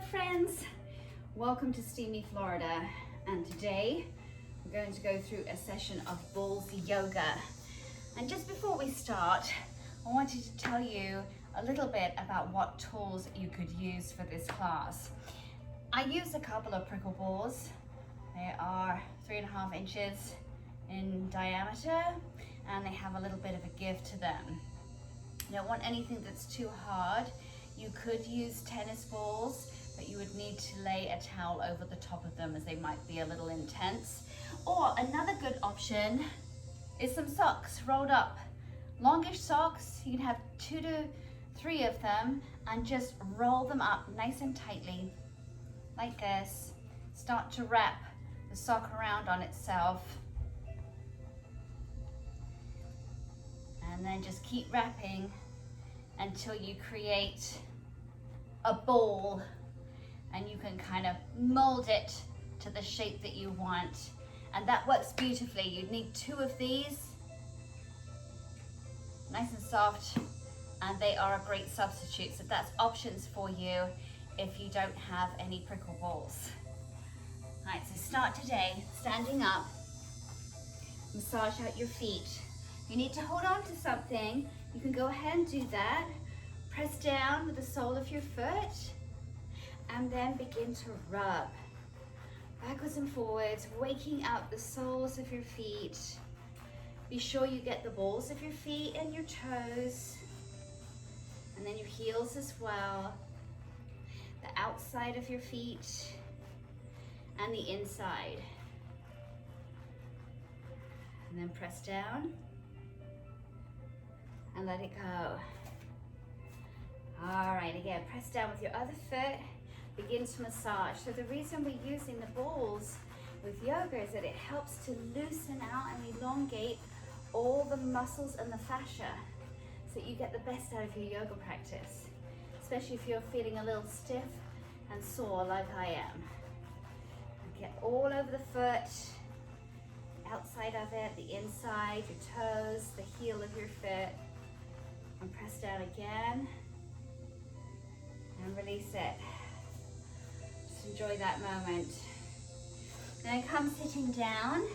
friends, welcome to Steamy Florida, and today we're going to go through a session of Ballsy Yoga. And just before we start, I wanted to tell you a little bit about what tools you could use for this class. I used a couple of prickle balls. They are 3.5 inches in diameter and they have a little bit of a give to them. You don't want anything that's too hard. You could use tennis balls, but you would need to lay a towel over the top of them as they might be a little intense. Or another good option is some socks rolled up. Longish socks, you can have 2 to 3 of them and just roll them up nice and tightly like this. Start to wrap the sock around on itself. And then just keep wrapping until you create a ball, and you can kind of mold it to the shape that you want. And that works beautifully. You'd need 2 of these, nice and soft, and they are a great substitute. So that's options for you if you don't have any prickle balls. All right, so start today standing up. Massage out your feet. You need to hold on to something. You can go ahead and do that. Press down with the sole of your foot and then begin to rub backwards and forwards, waking out the soles of your feet. Be sure you get the balls of your feet and your toes, and then your heels as well, the outside of your feet and the inside. And then press down and let it go. All right, again, press down with your other foot, begin to massage. So the reason we're using the balls with yoga is that it helps to loosen out and elongate all the muscles and the fascia so that you get the best out of your yoga practice, especially if you're feeling a little stiff and sore like I am. Get all over the foot, outside of it, the inside, your toes, the heel of your foot, and press down again and release it. Just enjoy that moment. Then come sitting down.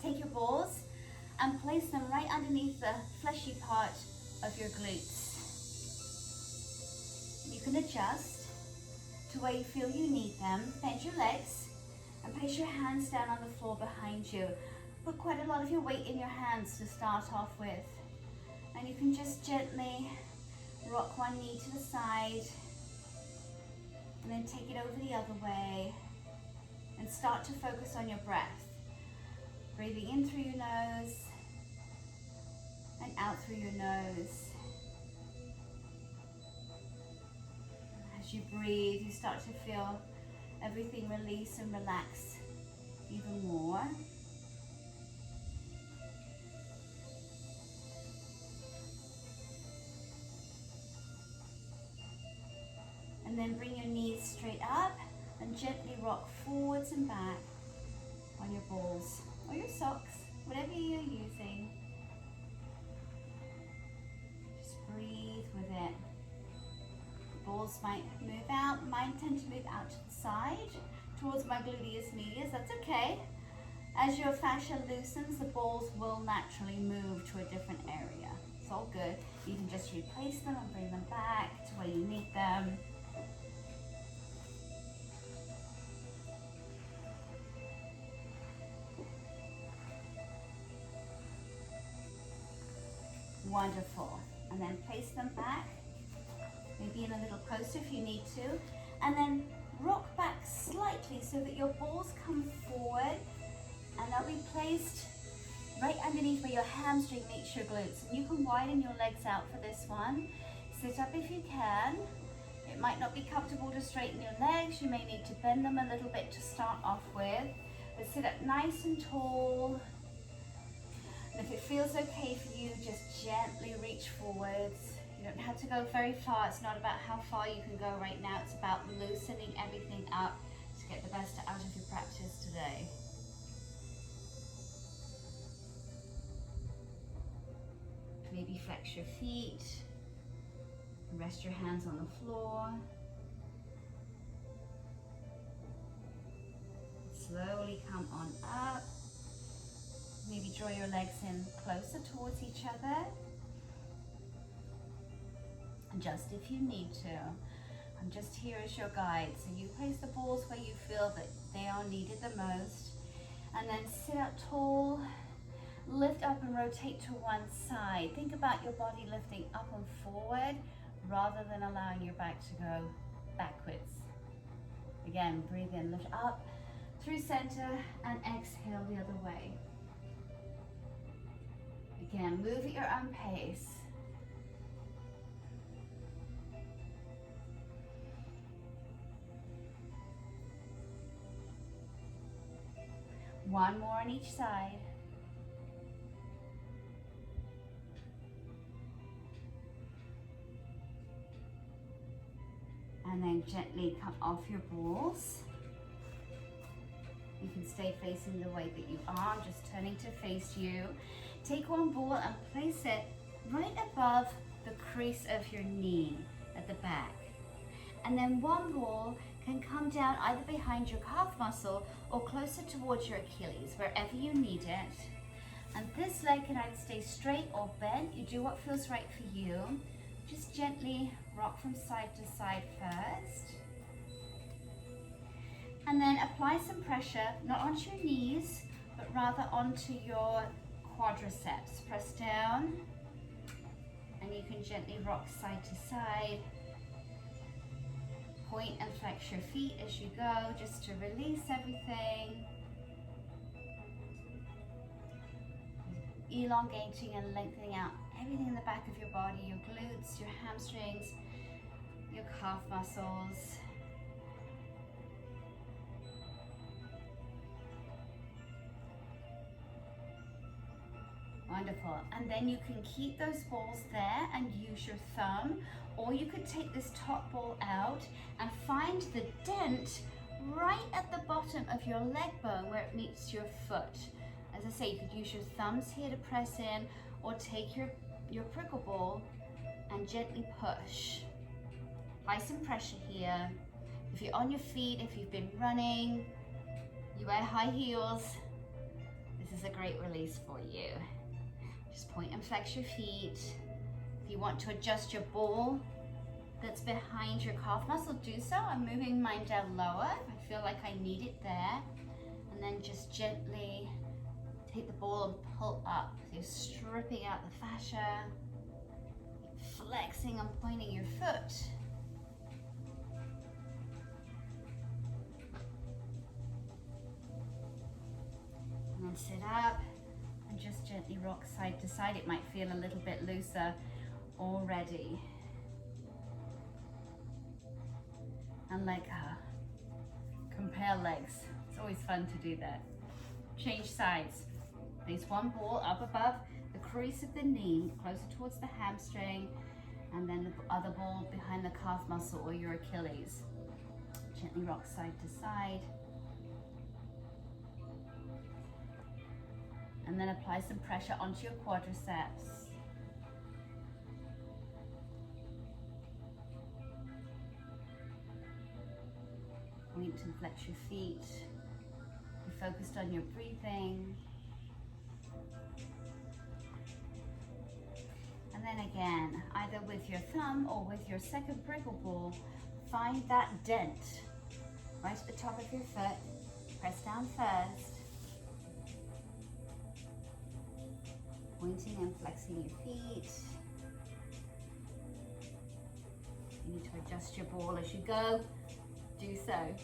Take your balls and place them right underneath the fleshy part of your glutes. You can adjust to where you feel you need them. Bend your legs and place your hands down on the floor behind you. Put quite a lot of your weight in your hands to start off with. And you can just gently rock one knee to the side and then take it over the other way and start to focus on your breath. Breathing in through your nose and out through your nose. As you breathe, you start to feel everything release and relax even more. And then bring your knees straight up and gently rock forwards and back on your balls or your socks, whatever you're using. Just breathe with it. The balls might move out. Mine tend to move out to the side towards my gluteus medius. That's okay. As your fascia loosens, the balls will naturally move to a different area. It's all good. You can just replace them and bring them back to where you need them. Wonderful. And then place them back, maybe in a little closer if you need to, and then rock back slightly so that your balls come forward and they'll be placed right underneath where your hamstring meets your glutes. And you can widen your legs out for this one. Sit up if you can. It might not be comfortable to straighten your legs. You may need to bend them a little bit to start off with, but sit up nice and tall. And if it feels okay for you, just gently reach forwards. You don't have to go very far. It's not about how far you can go right now. It's about loosening everything up to get the best out of your practice today. Maybe flex your feet. Rest your hands on the floor. Slowly come on up. Maybe draw your legs in closer towards each other. Just if you need to. I'm just here as your guide. So you place the balls where you feel that they are needed the most. And then sit up tall, lift up and rotate to one side. Think about your body lifting up and forward rather than allowing your back to go backwards. Again, breathe in, lift up through center and exhale the other way. Again, move at your own pace. One more on each side. And then gently come off your balls. You can stay facing the way that you are, just turning to face you. Take one ball and place it right above the crease of your knee at the back. And then one ball can come down either behind your calf muscle or closer towards your Achilles, wherever you need it. And this leg can either stay straight or bent. You do what feels right for you. Just gently rock from side to side first. And then apply some pressure, not onto your knees, but rather onto your quadriceps. Press down, and you can gently rock side to side. Point and flex your feet as you go, just to release everything. Elongating and lengthening out everything in the back of your body, your glutes, your hamstrings, your calf muscles. Wonderful. And then you can keep those balls there and use your thumb, or you could take this top ball out and find the dent right at the bottom of your leg bone where it meets your foot. As I say, you could use your thumbs here to press in, or take your prickle ball and gently push. Apply some pressure here. If you're on your feet, if you've been running, you wear high heels, this is a great release for you. Just point and flex your feet. If you want to adjust your ball that's behind your calf muscle, do so. I'm moving mine down lower. I feel like I need it there. And then just gently take the ball and pull up. So you're stripping out the fascia, flexing and pointing your foot. And then sit up and just gently rock side to side. It might feel a little bit looser already. And let go. Compare legs. It's always fun to do that. Change sides. Place one ball up above the crease of the knee, closer towards the hamstring, and then the other ball behind the calf muscle or your Achilles. Gently rock side to side. And then apply some pressure onto your quadriceps. Point and flex your feet. Be focused on your breathing. And then again, either with your thumb or with your second prickle ball, find that dent right at the top of your foot. Press down first. Pointing and flexing your feet. You need to adjust your ball as you go. Do so.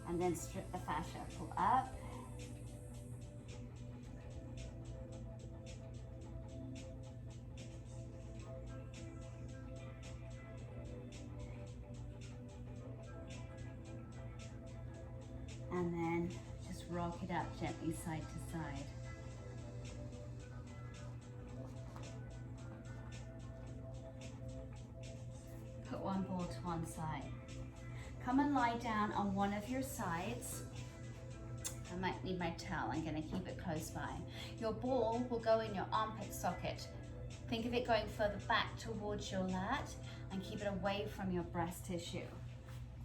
And then strip the fascia. Pull up. And then just rock it up gently side to side. Put one ball to one side. Come and lie down on one of your sides. I might need my towel. I'm going to keep it close by. Your ball will go in your armpit socket. Think of it going further back towards your lat and keep it away from your breast tissue.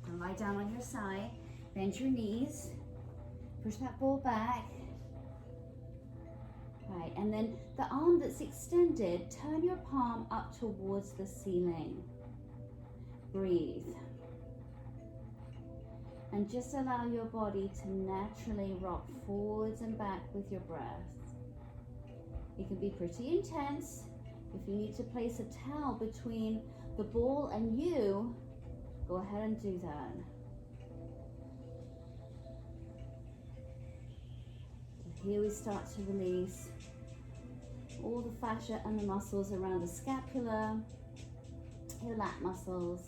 Now lie down on your side, bend your knees, push that ball back. Right, and then the arm that's extended, turn your palm up towards the ceiling. Breathe. And just allow your body to naturally rock forwards and back with your breath. It can be pretty intense. If you need to place a towel between the ball and you, go ahead and do that. So here we start to release all the fascia and the muscles around the scapula, your lat muscles,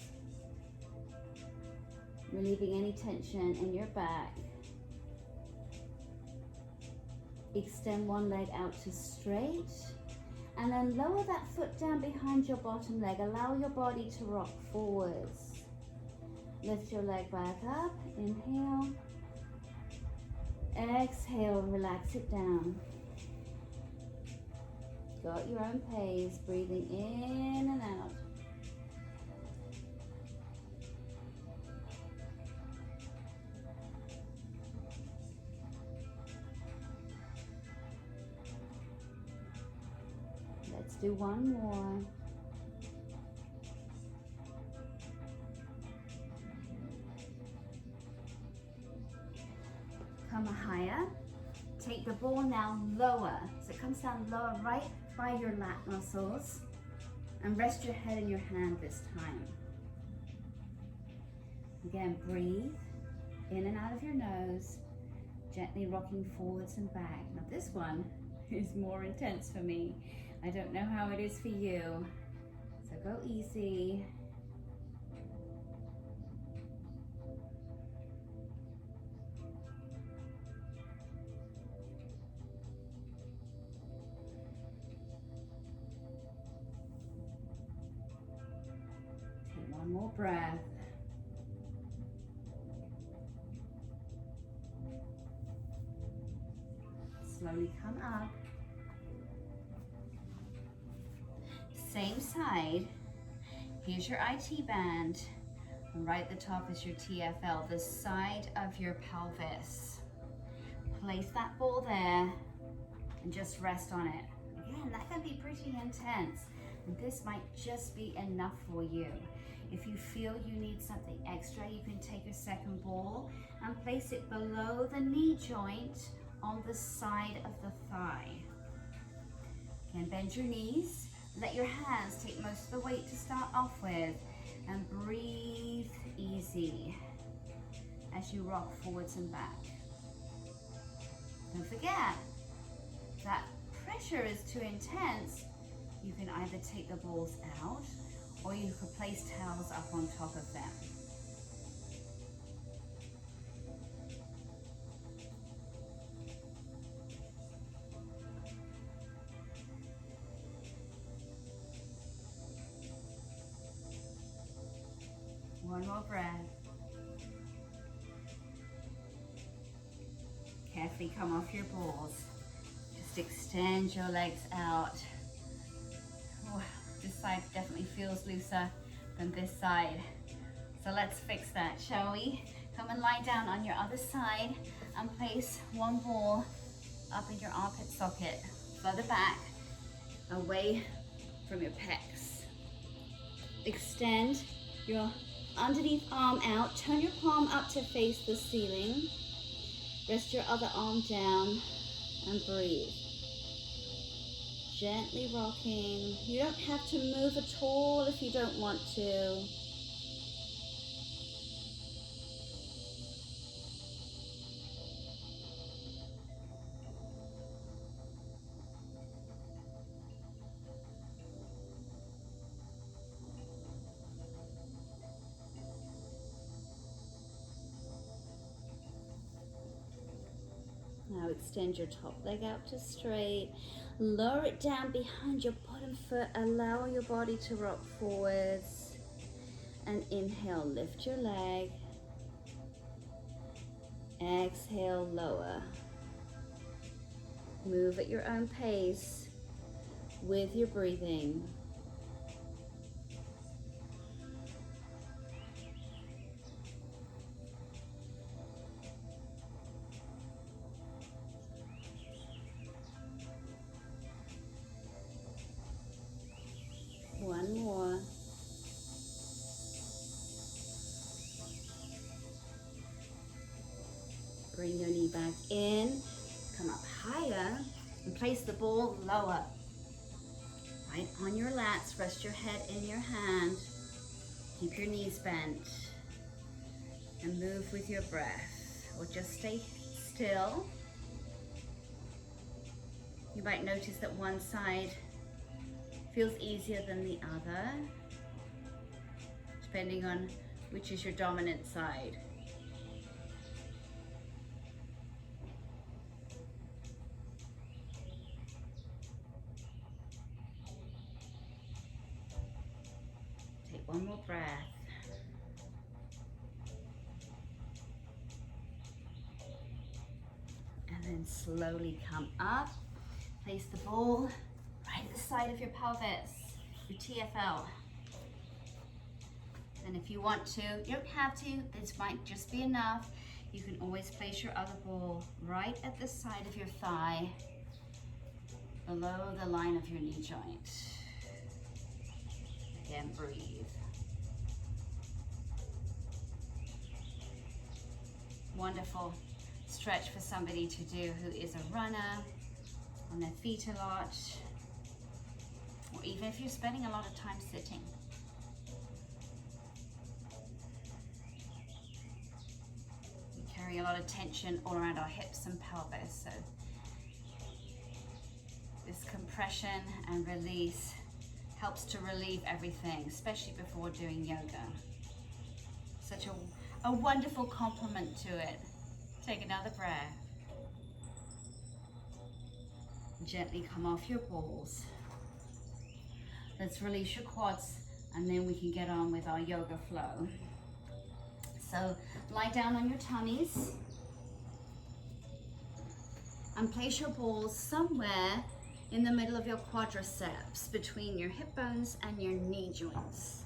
relieving any tension in your back. Extend one leg out to straight, and then lower that foot down behind your bottom leg. Allow your body to rock forwards. Lift your leg back up, inhale. Exhale, relax it down. Go at your own pace, breathing in and out. Let's do one more. Come higher. Take the ball now lower. So it comes down lower right by your lat muscles. And rest your head in your hand this time. Again, breathe in and out of your nose, gently rocking forwards and back. Now this one is more intense for me. I don't know how it is for you. So go easy. Take one more breath. Slowly come up. Same side. Here's your IT band. And right at the top is your TFL, the side of your pelvis. Place that ball there and just rest on it. Again, that can be pretty intense. And this might just be enough for you. If you feel you need something extra, you can take a second ball and place it below the knee joint on the side of the thigh. Again, bend your knees. Let your hands take most of the weight to start off with, and breathe easy as you rock forwards and back. Don't forget, if that pressure is too intense, you can either take the balls out or you could place towels up on top of them. One more breath. Carefully come off your balls. Just extend your legs out. Oh, this side definitely feels looser than this side. So let's fix that, shall we? Come and lie down on your other side and place one ball up in your armpit socket, further back, away from your pecs. Extend your underneath arm out, turn your palm up to face the ceiling. Rest your other arm down and breathe. Gently rocking. You don't have to move at all if you don't want to. Now extend your top leg out to straight. Lower it down behind your bottom foot. Allow your body to rock forwards. And inhale, lift your leg. Exhale, lower. Move at your own pace. with your breathing. One more. Bring your knee back in, come up higher, and place the ball lower. Right on your lats, rest your head in your hand. Keep your knees bent. And move with your breath, or just stay still. You might notice that one side feels easier than the other, depending on which is your dominant side. Take one more breath. And then slowly come up. Place the ball right at the side of your pelvis, your TFL. And if you want to, you don't have to, this might just be enough. You can always place your other ball right at the side of your thigh, below the line of your knee joint. Again, breathe. Wonderful stretch for somebody to do who is a runner, on their feet a lot, or even if you're spending a lot of time sitting. We carry a lot of tension all around our hips and pelvis, so this compression and release helps to relieve everything, especially before doing yoga. Such a wonderful complement to it. Take another breath. Gently come off your balls. Let's release your quads, and then we can get on with our yoga flow. So lie down on your tummies and place your balls somewhere in the middle of your quadriceps, between your hip bones and your knee joints.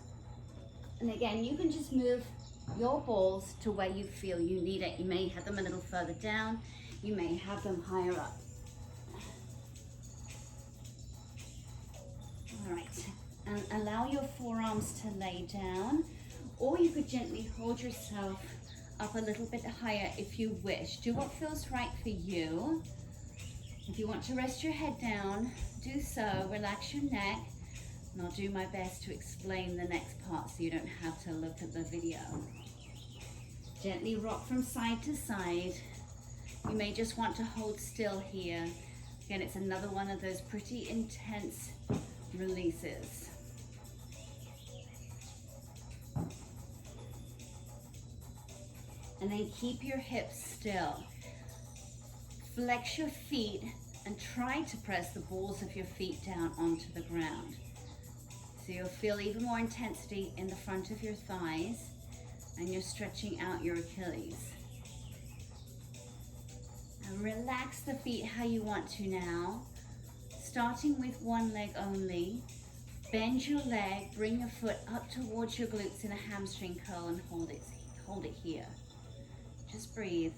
And again, you can just move your balls to where you feel you need it. You may have them a little further down. You may have them higher up. All right, and allow your forearms to lay down, or you could gently hold yourself up a little bit higher if you wish. Do what feels right for you. If you want to rest your head down, do so. Relax your neck, and I'll do my best to explain the next part so you don't have to look at the video. Gently rock from side to side. You may just want to hold still here. Again, it's another one of those pretty intense releases. And then keep your hips still. Flex your feet and try to press the balls of your feet down onto the ground. So you'll feel even more intensity in the front of your thighs, and you're stretching out your Achilles. And relax the feet how you want to now. Starting with one leg only, bend your leg, bring your foot up towards your glutes in a hamstring curl and hold it here. Just breathe.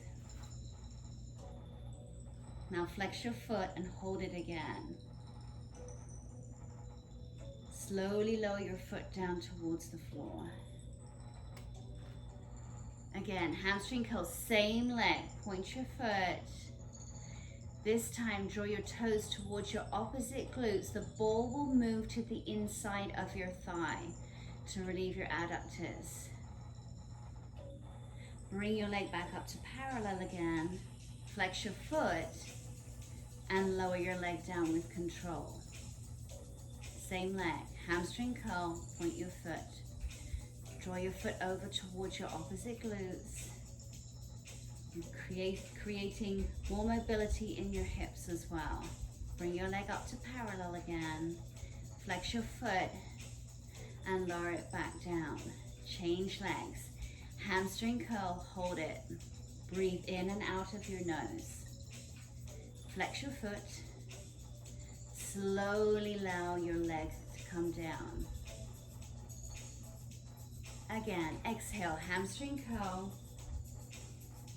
Now flex your foot and hold it again. Slowly lower your foot down towards the floor. Again, hamstring curl, same leg, point your foot. This time, draw your toes towards your opposite glutes. The ball will move to the inside of your thigh to relieve your adductors. Bring your leg back up to parallel again. Flex your foot and lower your leg down with control. Same leg, hamstring curl, point your foot. Draw your foot over towards your opposite glutes. Creating more mobility in your hips as well. Bring your leg up to parallel again. Flex your foot and lower it back down. Change legs. Hamstring curl, hold it. Breathe in and out of your nose. Flex your foot. slowly allow your legs to come down. Again, exhale, hamstring curl.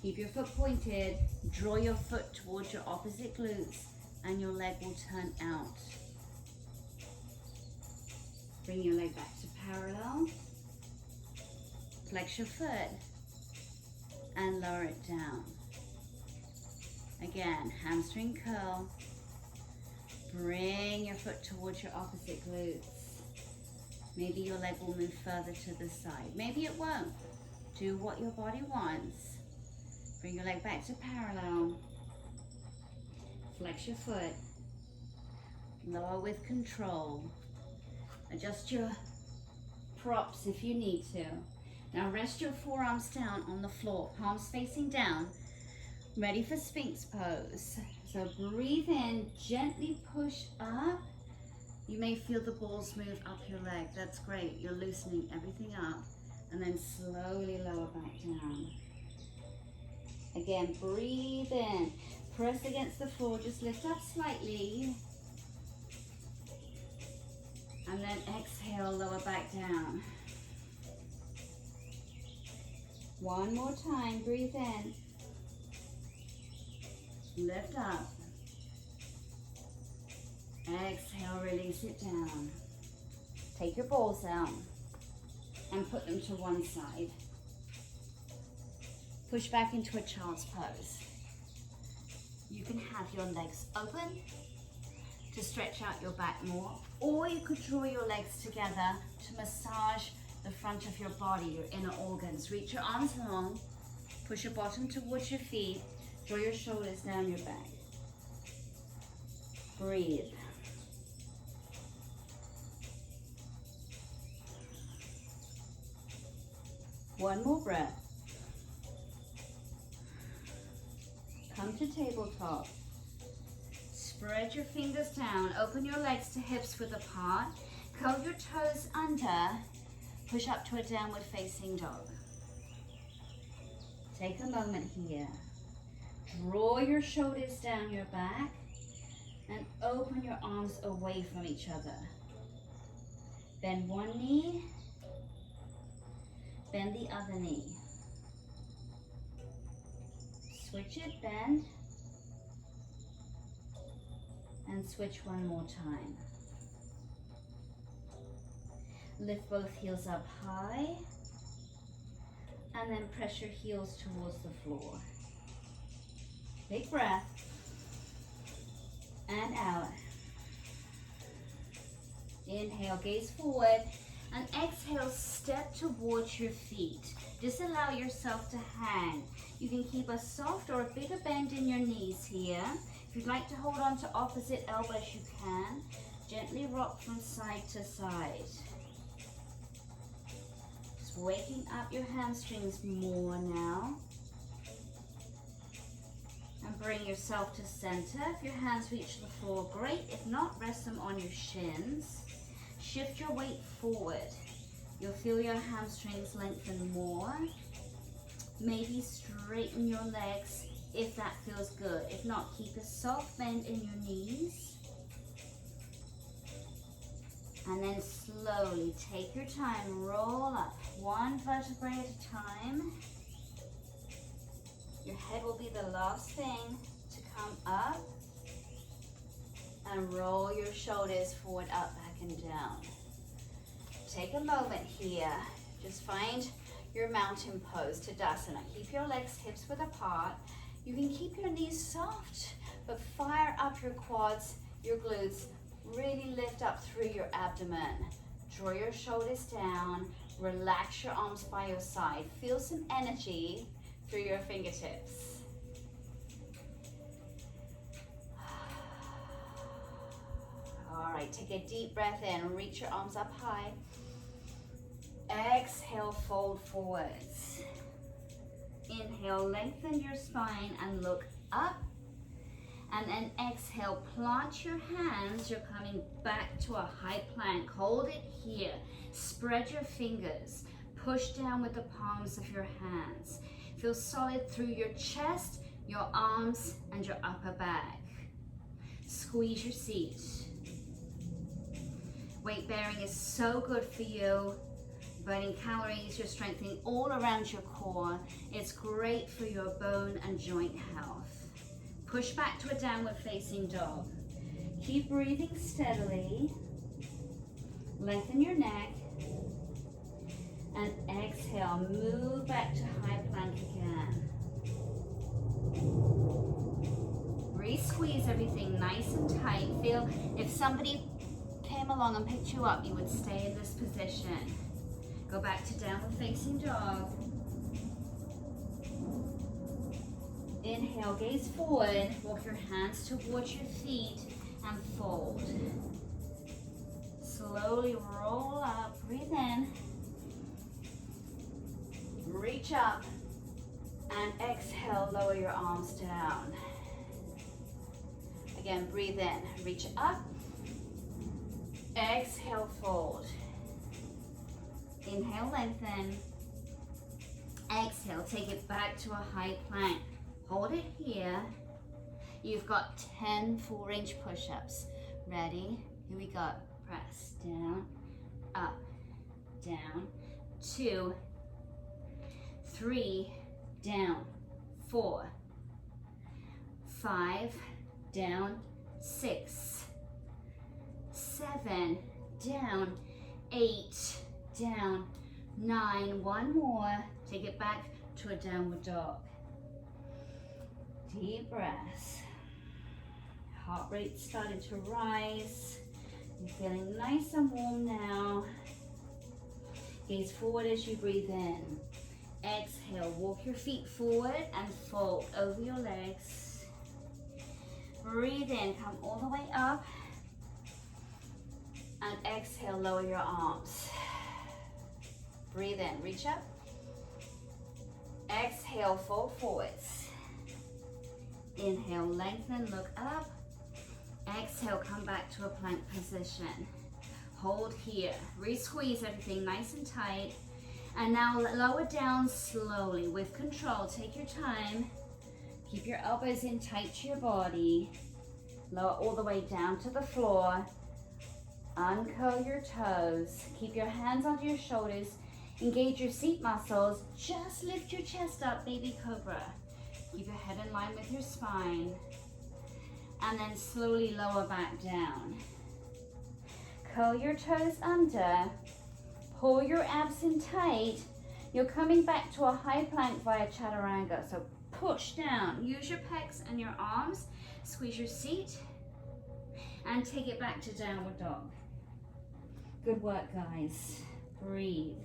Keep your foot pointed. Draw your foot towards your opposite glutes and your leg will turn out. Bring your leg back to parallel. Flex your foot and lower it down. Again, hamstring curl. Bring your foot towards your opposite glutes. Maybe your leg will move further to the side. Maybe it won't. Do what your body wants. Bring your leg back to parallel. Flex your foot. Lower with control. Adjust your props if you need to. Now rest your forearms down on the floor, palms facing down. Ready for Sphinx pose. So breathe in, gently push up. You may feel the balls move up your leg. That's great. You're loosening everything up. And then slowly lower back down. Again, breathe in. Press against the floor. Just lift up slightly. And then exhale, lower back down. One more time. Breathe in. Lift up. Exhale, release it down. Take your balls out and put them to one side. Push back into a child's pose. You can have your legs open to stretch out your back more, or you could draw your legs together to massage the front of your body, your inner organs. Reach your arms long, push your bottom towards your feet, draw your shoulders down your back. Breathe. One more breath. Come to tabletop. Spread your fingers down. Open your legs to hips width apart. Curl your toes under. Push up to a downward facing dog. Take a moment here. Draw your shoulders down your back and open your arms away from each other. Bend one knee. Bend the other knee. Switch it, bend, and switch one more time. Lift both heels up high, and then press your heels towards the floor. Big breath, and out. Inhale, gaze forward, and exhale, step towards your feet. Just allow yourself to hang. You can keep a soft or a bigger bend in your knees here. If you'd like to hold on to opposite elbows, you can. Gently rock from side to side. Just waking up your hamstrings more now. And bring yourself to center. If your hands reach the floor, great. If not, rest them on your shins. Shift your weight forward. You'll feel your hamstrings lengthen more. Maybe straighten your legs if that feels good. If not, keep a soft bend in your knees. And then slowly take your time, roll up one vertebrae at a time. Your head will be the last thing to come up. And roll your shoulders forward, up, back, and down. Take a moment here. Just find your mountain pose, Tadasana. Keep your legs hips width apart. You can keep your knees soft, but fire up your quads, your glutes. Really lift up through your abdomen. Draw your shoulders down. Relax your arms by your side. Feel some energy through your fingertips. All right, take a deep breath in. Reach your arms up high. Exhale, fold forwards. Inhale, lengthen your spine and look up. And then exhale, plant your hands. You're coming back to a high plank. Hold it here. Spread your fingers. Push down with the palms of your hands. Feel solid through your chest, your arms, and your upper back. Squeeze your seat. Weight bearing is so good for you. Burning calories, you're strengthening all around your core. It's great for your bone and joint health. Push back to a downward facing dog. Keep breathing steadily. Lengthen your neck. And exhale, move back to high plank again. Re-squeeze everything nice and tight. Feel if somebody came along and picked you up, you would stay in this position. Go back to downward facing dog. Inhale, gaze forward. Walk your hands towards your feet and fold. Slowly roll up, breathe in. Reach up and exhale, lower your arms down. Again, breathe in, reach up. Exhale, fold. Inhale, lengthen. Exhale, take it back to a high plank. Hold it here. You've got 10 full-range push-ups. Ready? Here we go. Press down, up, down, 2, 3, down, 4, 5, down, 6, 7, down, 8, down, 9, one more. Take it back to a downward dog. Deep breaths. Heart rate starting to rise. You're feeling nice and warm now. Gaze forward as you breathe in. Exhale, walk your feet forward and fold over your legs. Breathe in, come all the way up. And exhale, lower your arms. Breathe in, reach up. Exhale, fold forwards. Inhale, lengthen, look up. Exhale, come back to a plank position. Hold here. Re-squeeze everything nice and tight. And now lower down slowly with control. Take your time. Keep your elbows in tight to your body. Lower all the way down to the floor. Uncurl your toes. Keep your hands onto your shoulders. Engage your seat muscles. Just lift your chest up, baby cobra. Keep your head in line with your spine. And then slowly lower back down. Curl your toes under. Pull your abs in tight. You're coming back to a high plank via chaturanga. So push down. Use your pecs and your arms. Squeeze your seat. And take it back to downward dog. Good work, guys. Breathe.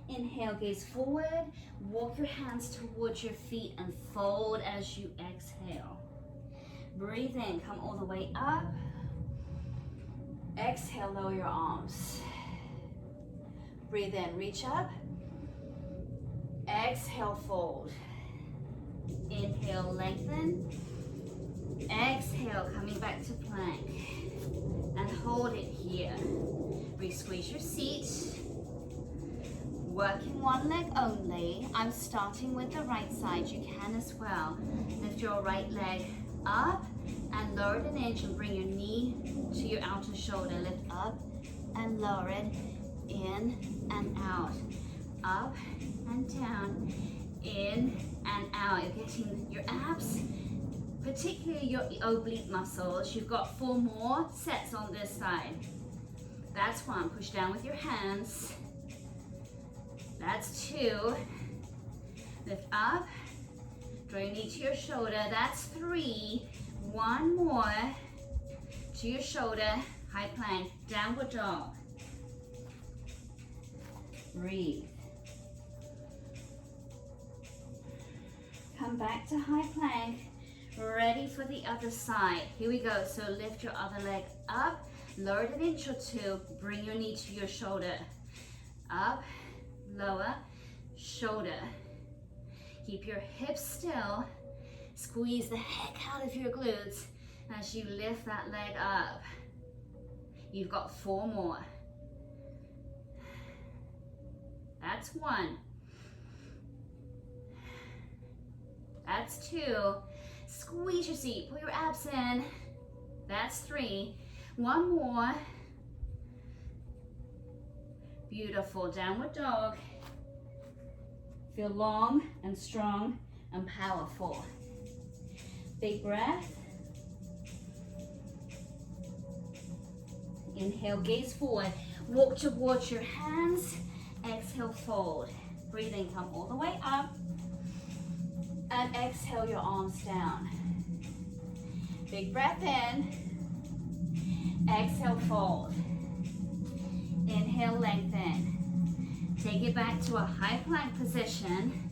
Inhale, gaze forward. Walk your hands towards your feet and fold as you exhale. Breathe in, come all the way up. Exhale, lower your arms. Breathe in, reach up. Exhale, fold. Inhale, lengthen. Exhale, coming back to plank. And hold it here. Re-squeeze your seat. Working one leg only. I'm starting with the right side. You can as well. Lift your right leg up and lower it an inch and bring your knee to your outer shoulder. Lift up and lower it, in and out. Up and down, in and out. You're getting your abs, particularly your oblique muscles. You've got 4 more sets on this side. That's 1. Push down with your hands. That's 2. Lift up. Draw your knee to your shoulder. That's 3. 1 more. To your shoulder. High plank. Downward dog. Breathe. Come back to high plank. Ready for the other side. Here we go. So lift your other leg up. Lower it an inch or 2. Bring your knee to your shoulder. Up. Lower, shoulder. Keep your hips still. Squeeze the heck out of your glutes as you lift that leg up. You've got 4 more. That's 1. That's 2. Squeeze your seat, pull your abs in. That's 3. One more. Beautiful. Downward dog. Feel long and strong and powerful. Big breath. Inhale, gaze forward. Walk towards your hands. Exhale, fold. Breathing, come all the way up. And exhale your arms down. Big breath in. Exhale, fold. Inhale, lengthen. Take it back to a high plank position.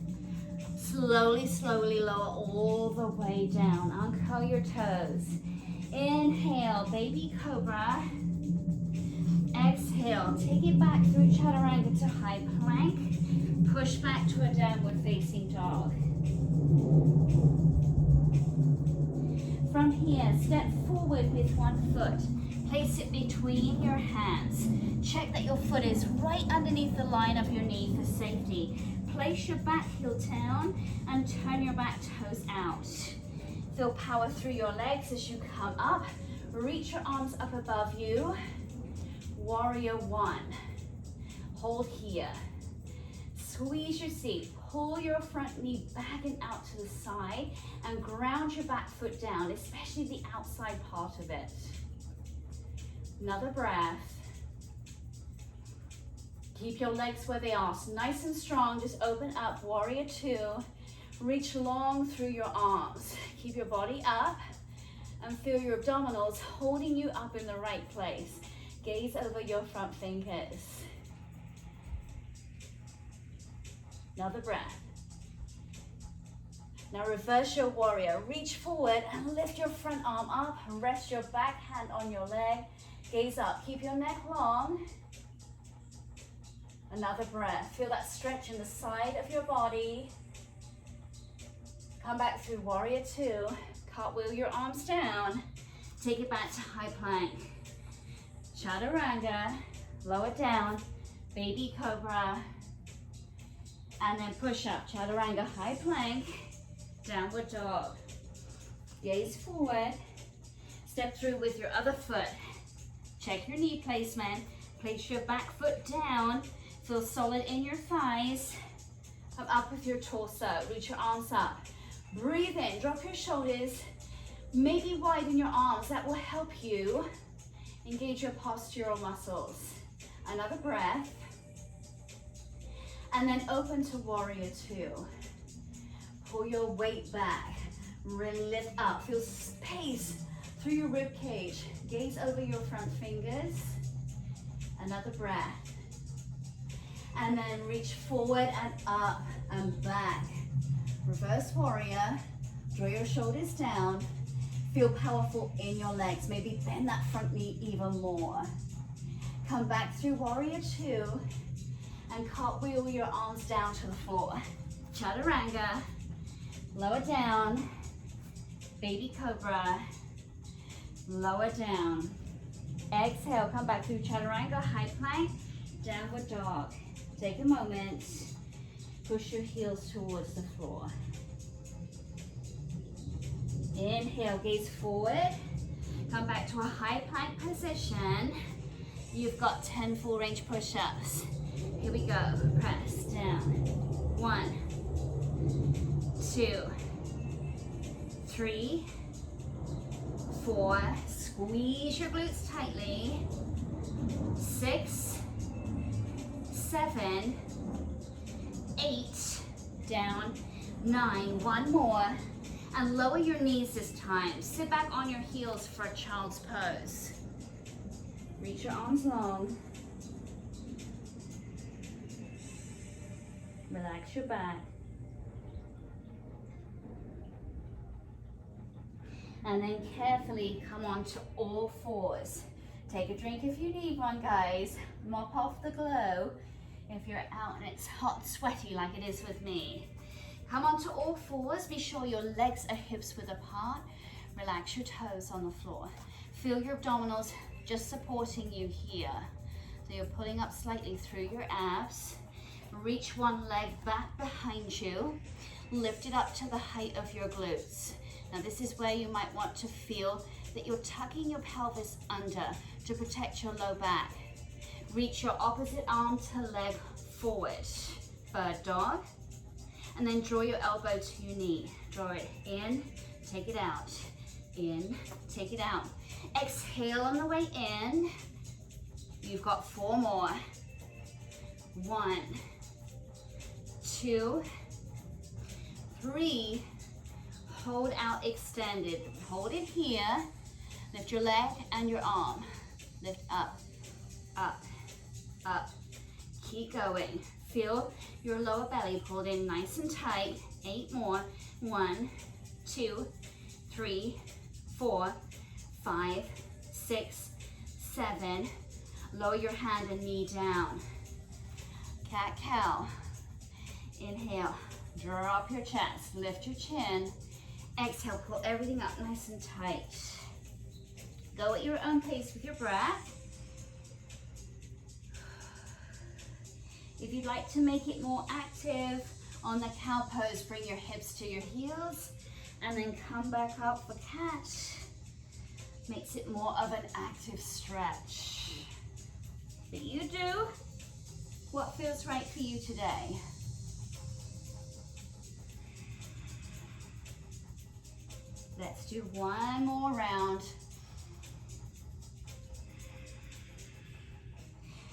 Slowly, slowly lower all the way down. Uncurl your toes. Inhale, baby cobra. Exhale, take it back through chaturanga to high plank. Push back to a downward facing dog. From here, step forward with one foot. Place it between your hands. Check that your foot is right underneath the line of your knee for safety. Place your back heel down and turn your back toes out. Feel power through your legs as you come up. Reach your arms up above you. Warrior 1. Hold here. Squeeze your seat. Pull your front knee back and out to the side and ground your back foot down, especially the outside part of it. Another breath. Keep your legs where they are. So nice and strong. Just open up. Warrior 2. Reach long through your arms. Keep your body up and feel your abdominals holding you up in the right place. Gaze over your front fingers. Another breath. Now reverse your warrior. Reach forward and lift your front arm up. Rest your back hand on your leg. Gaze up. Keep your neck long. Another breath. Feel that stretch in the side of your body. Come back through warrior 2. Cartwheel your arms down. Take it back to high plank. Chaturanga. Lower down. Baby cobra. And then push up. Chaturanga, high plank. Downward dog. Gaze forward. Step through with your other foot. Check your knee placement. Place your back foot down. Feel solid in your thighs. Come up with your torso. Reach your arms up. Breathe in. Drop your shoulders. Maybe widen your arms. That will help you engage your postural muscles. Another breath. And then open to warrior 2. Pull your weight back. Really lift up. Feel space through your rib cage. Gaze over your front fingers. Another breath. And then reach forward and up and back. Reverse warrior. Draw your shoulders down. Feel powerful in your legs. Maybe bend that front knee even more. Come back through warrior 2 and cartwheel your arms down to the floor. Chaturanga. Lower down. Baby cobra. Lower down. Exhale, come back through chaturanga, high plank, downward dog. Take a moment. Push your heels towards the floor. Inhale, gaze forward. Come back to a high plank position. You've got 10 full range push-ups. Here we go. Press down. 1, 2, 3, 4. Squeeze your glutes tightly. 6, 7, 8. Down. 9. One more. And lower your knees this time. Sit back on your heels for a child's pose. Reach your arms long. Relax your back. And then carefully come on to all fours. Take a drink if you need one, guys. Mop off the glow if you're out and it's hot and sweaty like it is with me. Come on to all fours. Be sure your legs are hips width apart. Relax your toes on the floor. Feel your abdominals just supporting you here. So you're pulling up slightly through your abs. Reach one leg back behind you. Lift it up to the height of your glutes. Now this is where you might want to feel that you're tucking your pelvis under to protect your low back. Reach your opposite arm to leg forward. Bird dog. And then draw your elbow to your knee. Draw it in, take it out. In, take it out. Exhale on the way in. You've got 4 more. 1, 2, 3. Hold out, extended. Hold it here. Lift your leg and your arm. Lift up, up, up. Keep going. Feel your lower belly pulled in nice and tight. 8 more. 1, 2, 3, 4, 5, 6, 7. Lower your hand and knee down. Cat-cow. Inhale. Drop your chest. Lift your chin. Exhale. Pull everything up nice and tight. Go at your own pace with your breath. If you'd like to make it more active on the cow pose, bring your hips to your heels and then come back up for cat. Makes it more of an active stretch. But you do what feels right for you today. Let's do one more round.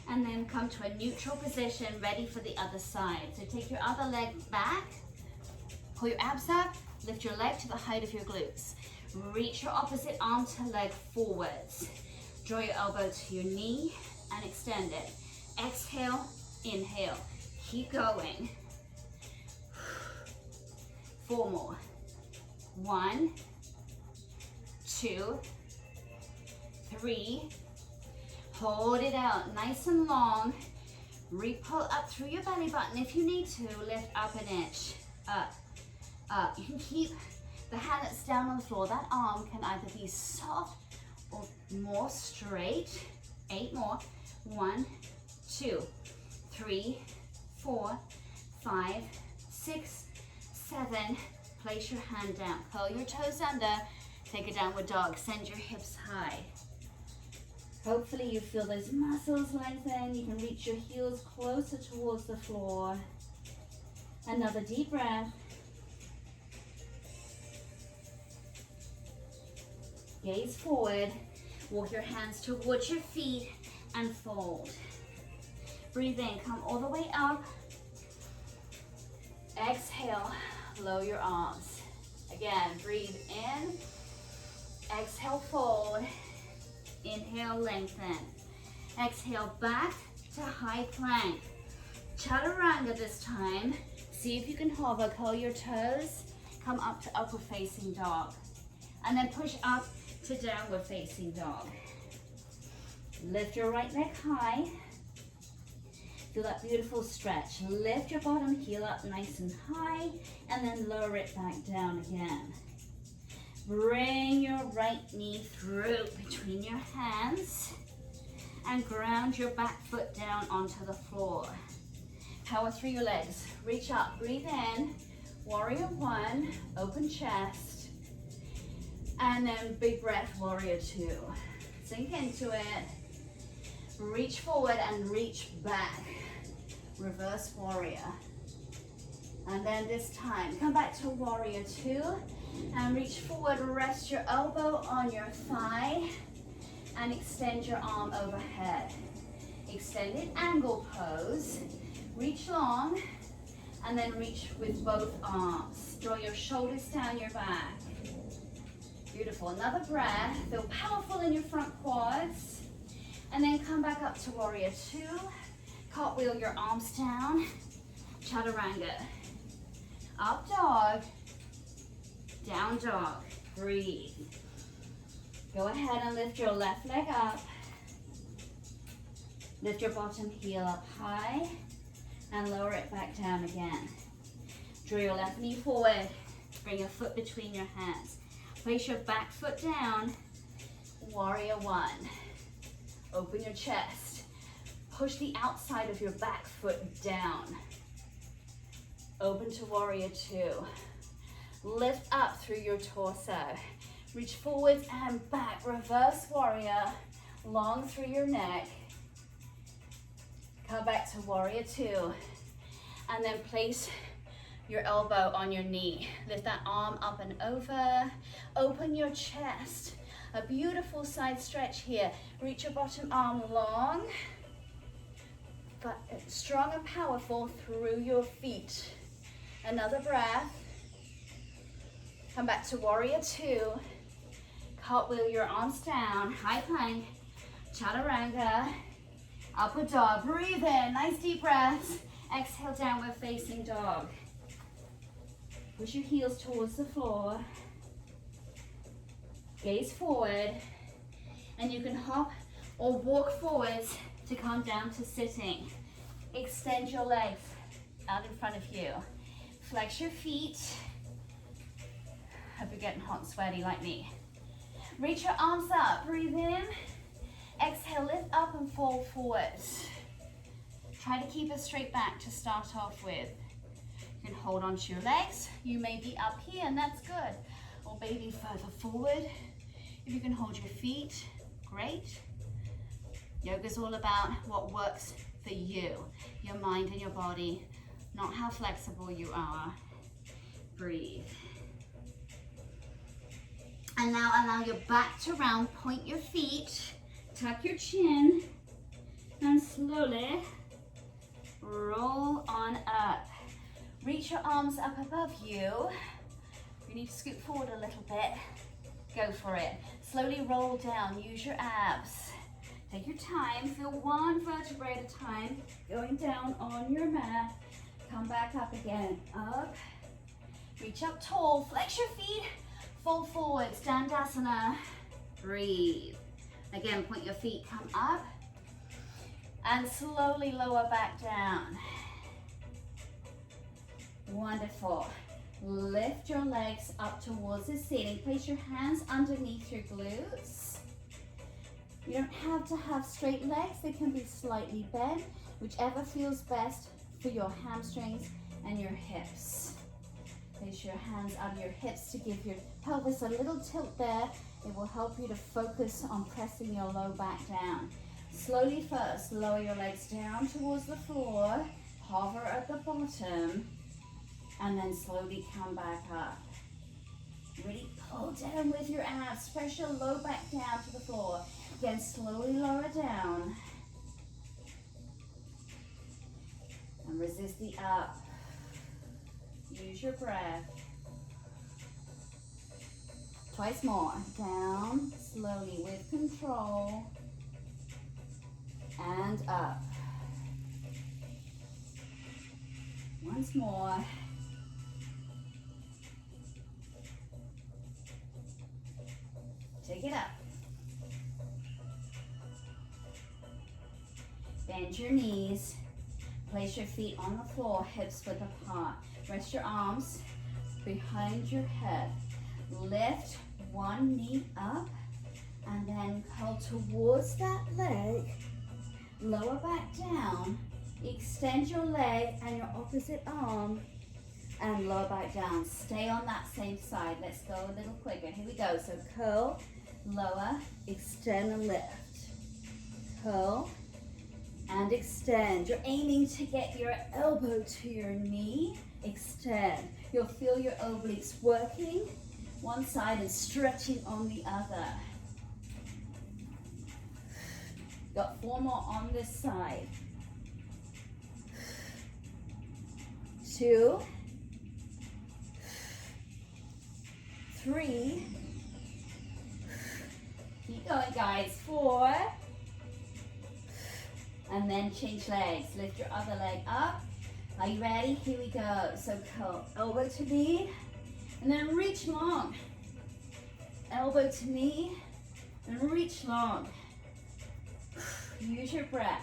And then come to a neutral position, ready for the other side. So take your other leg back, pull your abs up, lift your leg to the height of your glutes. Reach your opposite arm to leg forwards. Draw your elbow to your knee and extend it. Exhale, inhale. Keep going. 4 more. 1, 2, 3. Hold it out nice and long. Re-pull up through your belly button if you need to. Lift up an inch. Up, up. You can keep the hand that's down on the floor. That arm can either be soft or more straight. 8 more. 1, 2, 3, 4, 5, 6, 7. Place your hand down. Curl your toes under. Take a downward dog. Send your hips high. Hopefully you feel those muscles lengthen. You can reach your heels closer towards the floor. Another deep breath. Gaze forward. Walk your hands towards your feet and fold. Breathe in. Come all the way up. Exhale. Lower your arms. Again, breathe in. Exhale, fold. Inhale, lengthen. Exhale, back to high plank. Chaturanga this time. See if you can hover, curl your toes, come up to upward facing dog. And then push up to downward facing dog. Lift your right leg high. Feel that beautiful stretch. Lift your bottom heel up nice and high, and then lower it back down again. Bring your right knee through between your hands and ground your back foot down onto the floor. Power through your legs. Reach up, breathe in. Warrior 1, open chest. And then big breath, warrior 2. Sink into it. Reach forward and reach back. Reverse warrior. And then this time, come back to warrior 2. And reach forward, rest your elbow on your thigh and extend your arm overhead. Extended angle pose. Reach long and then reach with both arms. Draw your shoulders down your back. Beautiful. Another breath. Feel powerful in your front quads. And then come back up to warrior 2. Cartwheel your arms down. Chaturanga. Up dog. Down dog. Breathe. Go ahead and lift your left leg up. Lift your bottom heel up high and lower it back down again. Draw your left knee forward. Bring your foot between your hands. Place your back foot down. Warrior 1. Open your chest. Push the outside of your back foot down. Open to warrior 2. Lift up through your torso. Reach forwards and back. Reverse warrior. Long through your neck. Come back to warrior two. And then place your elbow on your knee. Lift that arm up and over. Open your chest. A beautiful side stretch here. Reach your bottom arm long, but strong and powerful through your feet. Another breath. Come back to warrior two. Cartwheel your arms down. High plank. Chaturanga. Upward dog. Breathe in. Nice deep breaths. Exhale, downward facing dog. Push your heels towards the floor. Gaze forward. And you can hop or walk forwards to come down to sitting. Extend your legs out in front of you. Flex your feet. Hope you're getting hot and sweaty like me. Reach your arms up. Breathe in. Exhale, lift up and fall forwards. Try to keep a straight back to start off with. You can hold onto your legs. You may be up here and that's good. Or maybe further forward. If you can hold your feet, great. Yoga's all about what works for you, your mind and your body, not how flexible you are. Breathe. And now allow your back to round, point your feet, tuck your chin, and slowly roll on up. Reach your arms up above you. You need to scoot forward a little bit. Go for it. Slowly roll down, use your abs. Take your time, feel one vertebrae at a time. Going down on your mat. Come back up again, up. Reach up tall, flex your feet. Fold forward, Dandasana. Breathe. Again, point your feet, come up. And slowly lower back down. Wonderful. Lift your legs up towards the ceiling. Place your hands underneath your glutes. You don't have to have straight legs. They can be slightly bent, whichever feels best for your hamstrings and your hips. Place your hands under your hips to give your pelvis a little tilt there. It will help you to focus on pressing your low back down. Slowly first, lower your legs down towards the floor. Hover at the bottom. And then slowly come back up. Really pull down with your abs. Press your low back down to the floor. Again, slowly lower down. And resist the up. Use your breath. Twice more. Down, slowly with control. And up. Once more. Take it up. Bend your knees. Place your feet on the floor, hips width apart. Rest your arms behind your head. Lift one knee up and then curl towards that leg. Lower back down. Extend your leg and your opposite arm and lower back down. Stay on that same side. Let's go a little quicker. Here we go. So curl, lower, extend and lift. Curl and extend. You're aiming to get your elbow to your knee. Extend. You'll feel your obliques working one side and stretching on the other. Got 4 more on this side. 2, 3, keep going guys, 4, and then change legs. Lift your other leg up. Are you ready? Here we go. So curl, elbow to knee, and then reach long. Elbow to knee, and reach long. Use your breath.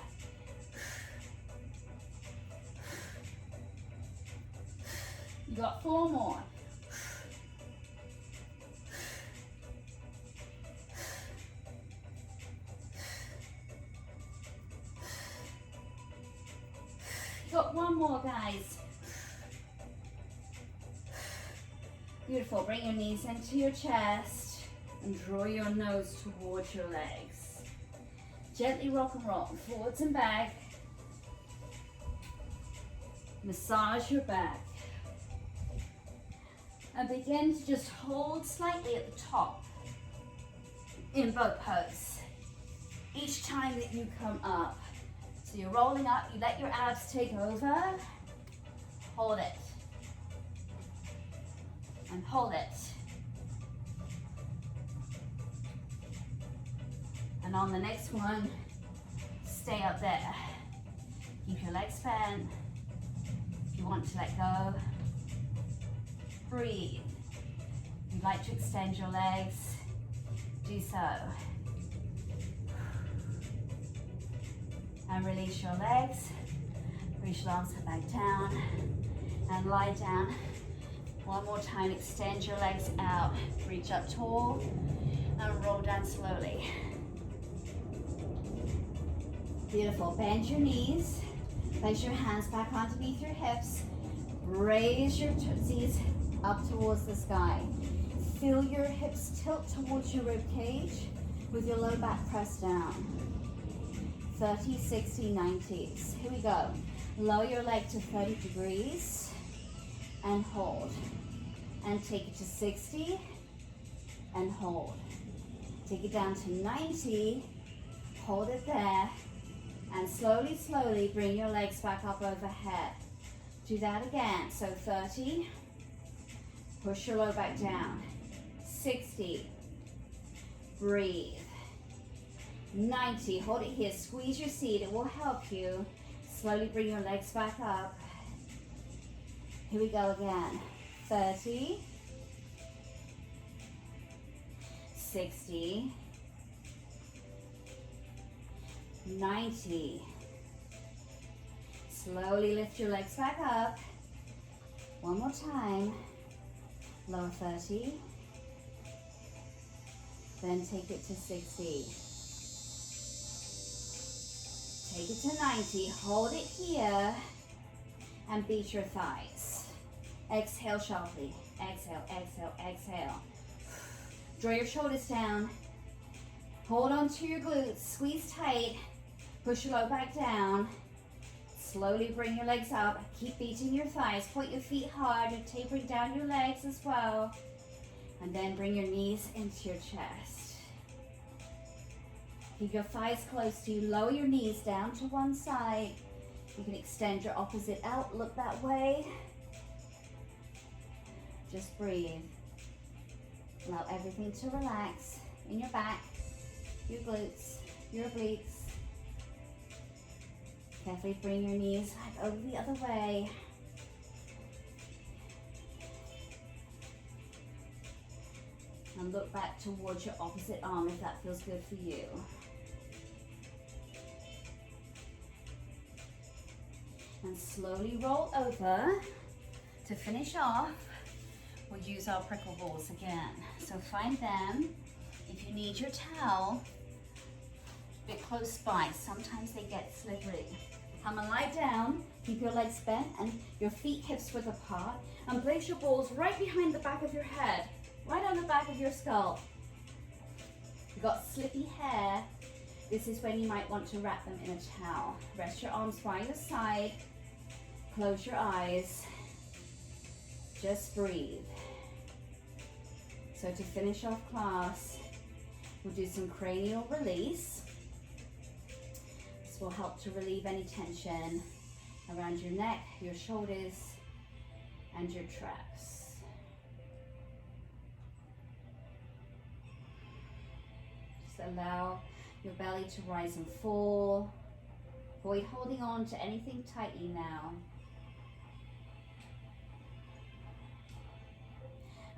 You got 4 more. Got 1 more, guys. Beautiful. Bring your knees into your chest. And draw your nose towards your legs. Gently rock and roll, forwards and back. Massage your back. And begin to just hold slightly at the top in boat pose. Each time that you come up. So you're rolling up, you let your abs take over. Hold it. And hold it. And on the next one, stay up there. Keep your legs bent. If you want to let go, breathe. If you'd like to extend your legs, do so. And release your legs. Reach your arms back down and lie down. One more time, extend your legs out. Reach up tall and roll down slowly. Beautiful. Bend your knees. Place your hands back underneath your hips. Raise your toesies up towards the sky. Feel your hips tilt towards your rib cage with your low back pressed down. 30, 60, 90s. Here we go. Lower your leg to 30 degrees and hold. And take it to 60 and hold. Take it down to 90. Hold it there. And slowly, slowly bring your legs back up overhead. Do that again. So 30, push your low back down. 60, breathe. 90, hold it here, squeeze your seat, it will help you. Slowly bring your legs back up. Here we go again. 30, 60, 90. Slowly lift your legs back up. One more time. Lower 30. Then take it to 60. Take it to 90. Hold it here. And beat your thighs. Exhale sharply. Exhale, exhale, exhale. Draw your shoulders down. Hold on to your glutes. Squeeze tight. Push your low back down. Slowly bring your legs up. Keep beating your thighs. Point your feet hard. You're tapering down your legs as well. And then bring your knees into your chest. Keep your thighs close to you. Lower your knees down to one side. You can extend your opposite out. Look that way. Just breathe. Allow everything to relax in your back, your glutes, your obliques. Carefully bring your knees back over the other way. And look back towards your opposite arm if that feels good for you. And slowly roll over. To finish off, we'll use our prickle balls again. So find them. If you need your towel, a bit close by. Sometimes they get slippery. Come and lie down. Keep your legs bent and your feet hips width apart. And place your balls right behind the back of your head. Right on the back of your skull. You've got slippy hair. This is when you might want to wrap them in a towel. Rest your arms by your side. Close your eyes. Just breathe. So to finish off class, we'll do some cranial release. This will help to relieve any tension around your neck, your shoulders, and your traps. Just allow your belly to rise and fall. Avoid holding on to anything tightly now.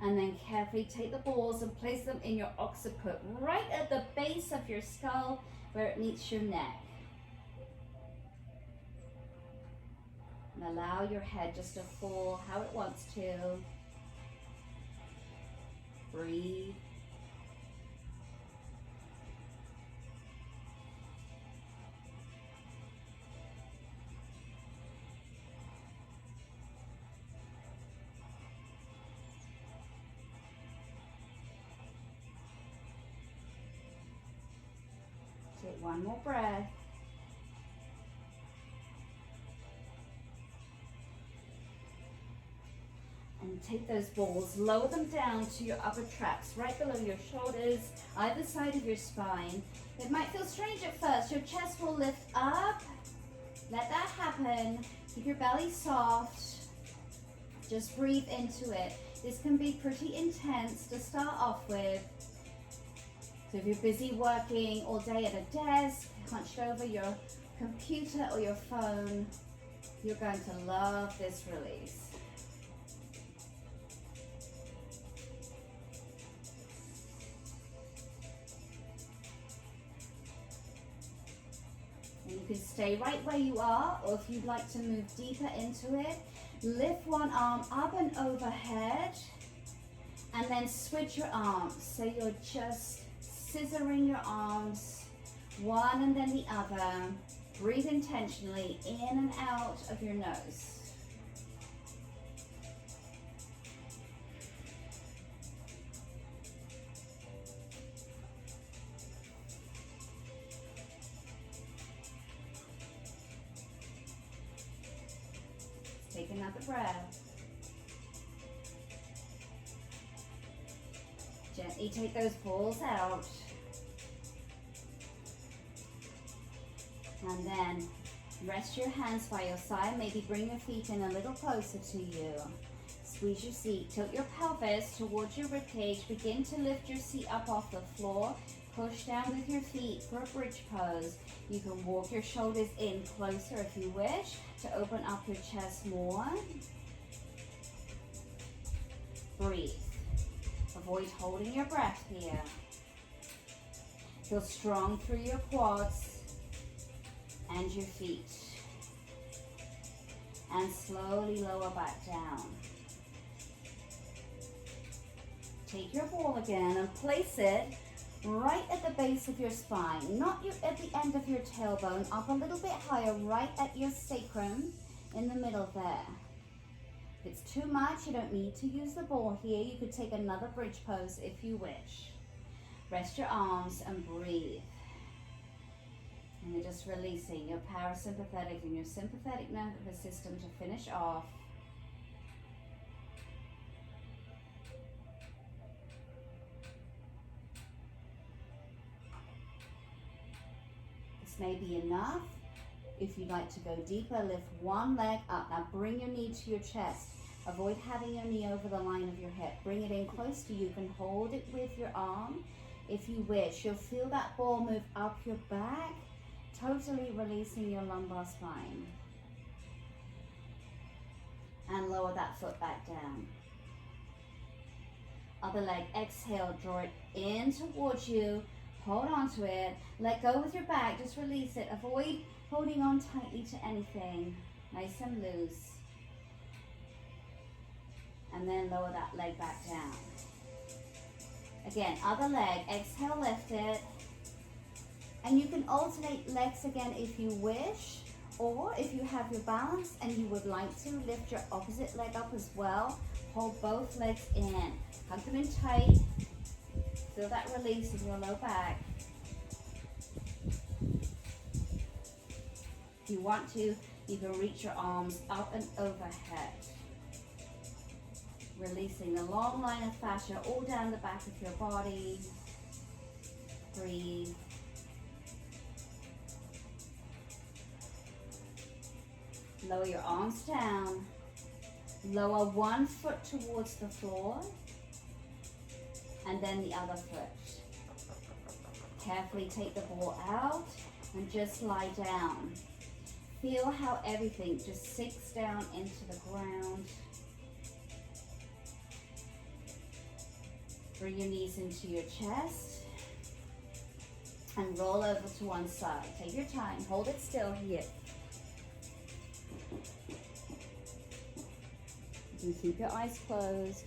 And then carefully take the balls and place them in your occiput, right at the base of your skull where it meets your neck. And allow your head just to fall how it wants to. Breathe. One more breath. And take those balls, lower them down to your upper traps, right below your shoulders, either side of your spine. It might feel strange at first. Your chest will lift up. Let that happen. Keep your belly soft. Just breathe into it. This can be pretty intense to start off with. So if you're busy working all day at a desk, hunched over your computer or your phone, you're going to love this release. And you can stay right where you are, or if you'd like to move deeper into it, lift one arm up and overhead, and then switch your arms. So you're just scissoring your arms, one and then the other. Breathe intentionally in and out of your nose. Take another breath. Gently take those balls out. And then rest your hands by your side. Maybe bring your feet in a little closer to you. Squeeze your seat. Tilt your pelvis towards your ribcage. Begin to lift your seat up off the floor. Push down with your feet for a bridge pose. You can walk your shoulders in closer if you wish to open up your chest more. Breathe. Avoid holding your breath here. Feel strong through your quads and your feet. And slowly lower back down. Take your ball again and place it right at the base of your spine, not at the end of your tailbone, up a little bit higher, right at your sacrum, in the middle there. If it's too much, you don't need to use the ball here. You could take another bridge pose if you wish. Rest your arms and breathe. And you're just releasing your parasympathetic and your sympathetic nervous system to finish off. May be enough. If you'd like to go deeper, lift one leg up. Now bring your knee to your chest. Avoid having your knee over the line of your hip. Bring it in close to you. You can hold it with your arm if you wish. You'll feel that ball move up your back, totally releasing your lumbar spine. And lower that foot back down. Other leg, exhale, draw it in towards you. Hold on to it. Let go with your back. Just release it. Avoid holding on tightly to anything. Nice and loose. And then lower that leg back down. Again, other leg. Exhale, lift it. And you can alternate legs again if you wish. Or if you have your balance and you would like to, lift your opposite leg up as well. Hold both legs in. Hug them in tight. Feel that release in your low back. If you want to, you can reach your arms up and overhead. Releasing the long line of fascia all down the back of your body. Breathe. Lower your arms down. Lower one foot towards the floor. And then the other foot. Carefully take the ball out and just lie down. Feel how everything just sinks down into the ground. Bring your knees into your chest and roll over to one side. Take your time, hold it still here. You can keep your eyes closed.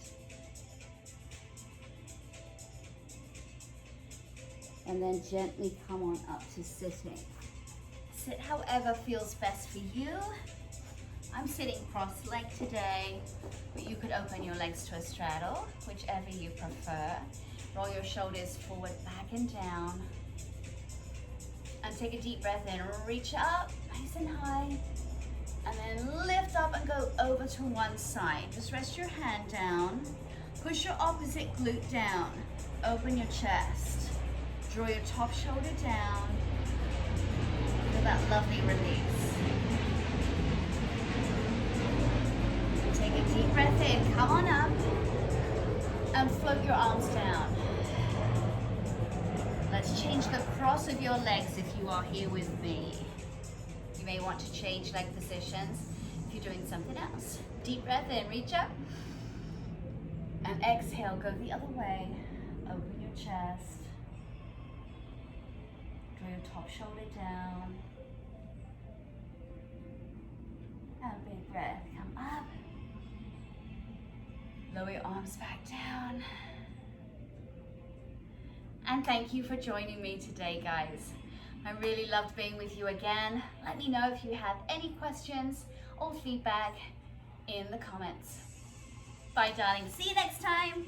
And then gently come on up to sitting. Sit however feels best for you. I'm sitting cross-legged today, but you could open your legs to a straddle, whichever you prefer. Roll your shoulders forward, back and down. And take a deep breath in. Reach up, nice and high. And then lift up and go over to one side. Just rest your hand down. Push your opposite glute down. Open your chest. Draw your top shoulder down. Feel that lovely release. Take a deep breath in. Come on up. And float your arms down. Let's change the cross of your legs if you are here with me. You may want to change leg positions if you're doing something else. Deep breath in, reach up. And exhale, go the other way. Open your chest. Draw your top shoulder down. And big breath, come up. Lower your arms back down. And thank you for joining me today, guys. I really loved being with you again. Let me know if you have any questions or feedback in the comments. Bye, darling. See you next time.